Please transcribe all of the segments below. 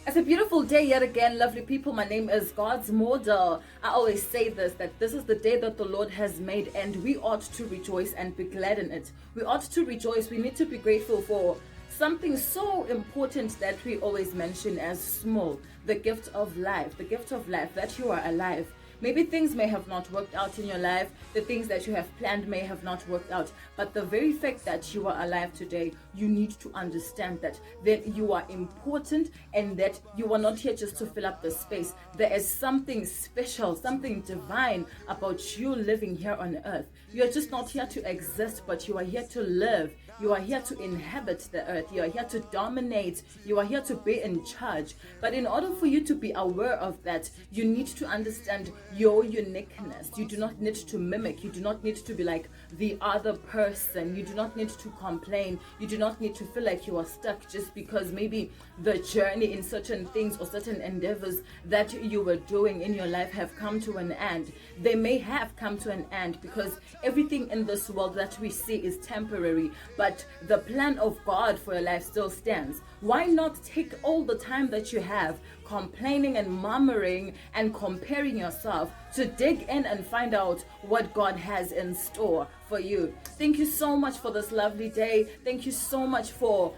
It's a beautiful day yet again, lovely people. My name is God's Model. I always say that this is the day that the Lord has made, and we ought to rejoice and be glad in it. We ought to rejoice. We need to be grateful for something so important that we always mention as small, the gift of life, that you are alive. Maybe things may have not worked out in your life. The things that you have planned may have not worked out. But the very fact that you are alive today, you need to understand that you are important and that you are not here just to fill up the space. There is something special, something divine about you living here on earth. You are just not here to exist, but you are here to live. You are here to inhabit the earth. You are here to dominate. You are here to be in charge. But in order for you to be aware of that, you need to understand your uniqueness. You do not need to mimic. You do not need to be like the other person. You do not need to complain. You do not need to feel like you are stuck just because maybe the journey in certain things or certain endeavors that you were doing in your life have come to an end. They may have come to an end because everything in this world that we see is temporary, but the plan of God for your life still stands. Why not take all the time that you have complaining and murmuring and comparing yourself to dig in and find out what God has in store for you? Thank you so much for this lovely day. Thank you so much for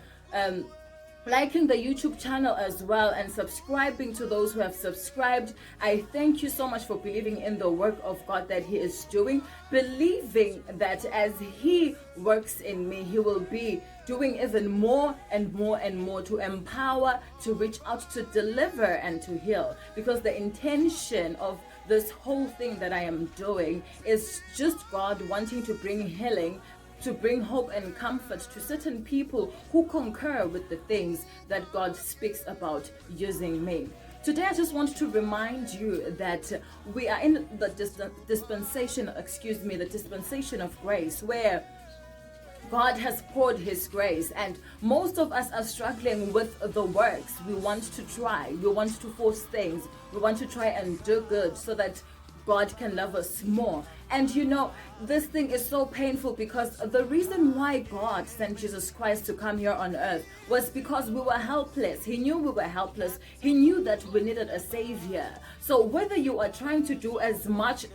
liking the YouTube channel as well and subscribing to those who have subscribed. I thank you so much for believing in the work of God that He is doing, believing that as He works in me, He will be doing even more and more and more to empower, to reach out, to deliver, and to heal. Because the intention of this whole thing that I am doing is just God wanting to bring healing, to bring hope and comfort to certain people who concur with the things that God speaks about using me. Today, I just want to remind you that we are in the dispensation of grace, where God has poured His grace, and most of us are struggling with the works. We want to try, we want to force things, we want to try and do good so that God can love us more. And you know, this thing is so painful because the reason why God sent Jesus Christ to come here on earth was because we were helpless. He knew we were helpless. He knew that we needed a savior. So whether you are trying to do as much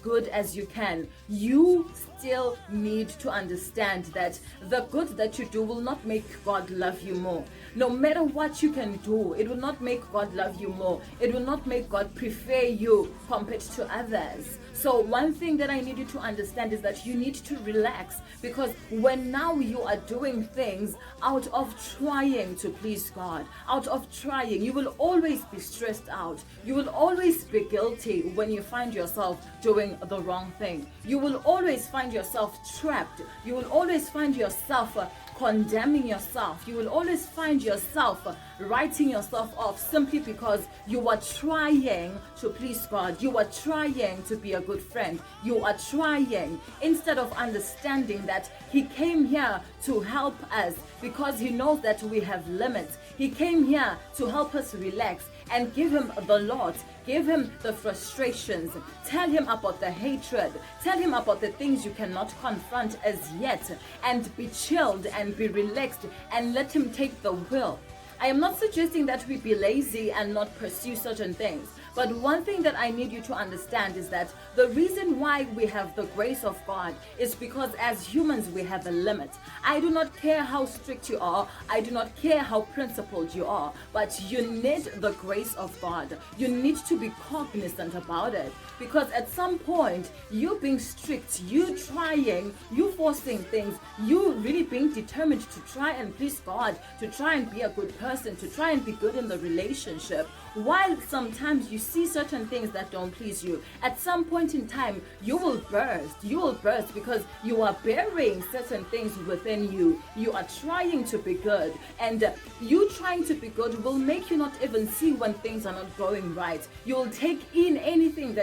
good as you can, you still need to understand that the good that you do will not make God love you more. No matter what you can do, it will not make God love you more. It will not make God prefer you compared to others. So one thing that I need you to understand is that you need to relax, because when now you are doing things out of trying to please God, out of trying, you will always be stressed out. You will always be guilty when you find yourself doing the wrong thing. You will always find yourself trapped. You will always find yourself condemning yourself. You will always find yourself writing yourself off simply because you are trying to please God. You are trying to be a good friend. You are trying, instead of understanding that He came here to help us because He knows that we have limits. He came here to help us relax and give Him the Lord. Give Him the frustrations. Tell Him about the hatred. Tell Him about the things you cannot confront as yet, and be chilled and be relaxed and let Him take the wheel. I am not suggesting that we be lazy and not pursue certain things. But one thing that I need you to understand is that the reason why we have the grace of God is because as humans we have a limit. I do not care how strict you are. I do not care how principled you are. But you need the grace of God. You need to be cognizant about it. Because at some point, you being strict, you trying, you forcing things, you really being determined to try and please God, to try and be a good person, to try and be good in the relationship, while sometimes you see certain things that don't please you, at some point in time you will burst because you are bearing certain things within you. You are trying to be good, and you trying to be good will make you not even see when things are not going right. You'll take anything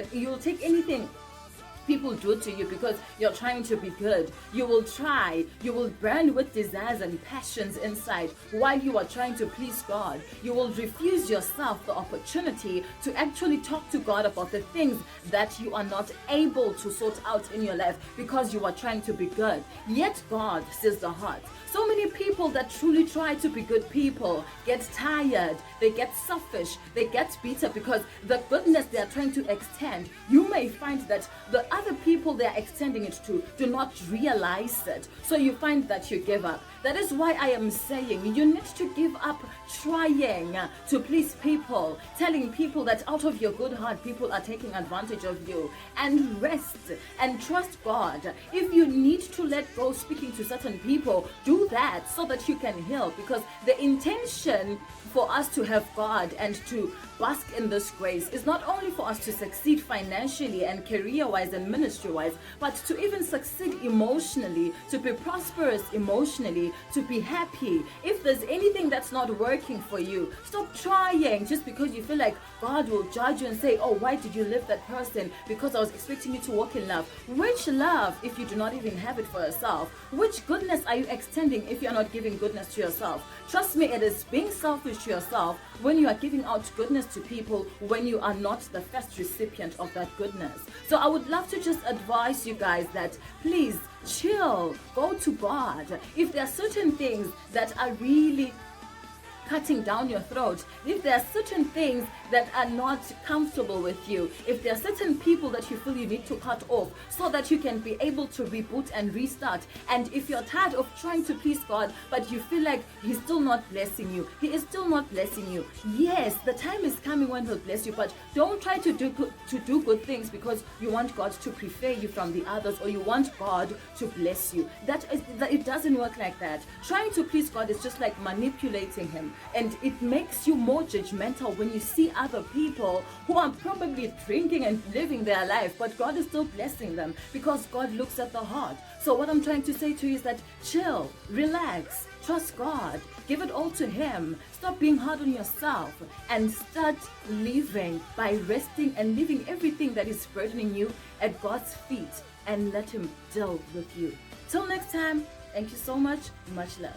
people do to you because you're trying to be good. You will burn with desires and passions inside while you are trying to please God. You will refuse yourself the opportunity to actually talk to God about the things that you are not able to sort out in your life because you are trying to be good. Yet God sees the heart. So many people people that truly try to be good people get tired, they get selfish, they get bitter because the goodness they are trying to extend, you may find that the other people they are extending it to do not realize it. So you find that you give up. That is why I am saying you need to give up trying to please people, telling people that out of your good heart people are taking advantage of you, and rest and trust God. If you need to let go speaking to certain people, do that so that you can heal, because the intention for us to have God and to bask in this grace is not only for us to succeed financially and career-wise and ministry-wise, but to even succeed emotionally, to be prosperous emotionally, to be happy. If there's anything that's not working for you, stop trying just because you feel like God will judge you and say, oh, why did you leave that person? Because I was expecting you to walk in love. Which love if you do not even have it for yourself? Which goodness are you extending if you're not giving goodness to yourself? Trust me, it is being selfish to yourself when you are giving out goodness to people when you are not the first recipient of that goodness. So I would love to just advise you guys that please chill, go to God. If there are certain things that are really cutting down your throat, if there are certain things that are not comfortable with you, if there are certain people that you feel you need to cut off so that you can be able to reboot and restart, and if you're tired of trying to please God but you feel like he's still not blessing you, he is still not blessing you, yes, the time is coming when he'll bless you, but don't try to do good things because you want God to prefer you from the others, or you want God to bless you. That it doesn't work like that. Trying to please God is just like manipulating him, and it makes you more judgmental when you see other people who are probably drinking and living their life, but God is still blessing them because God looks at the heart. So what I'm trying to say to you is that chill, relax, trust God, give it all to him, stop being hard on yourself, and start living by resting and leaving everything that is burdening you at God's feet and let him deal with you. Till next time, thank you so much. Much love.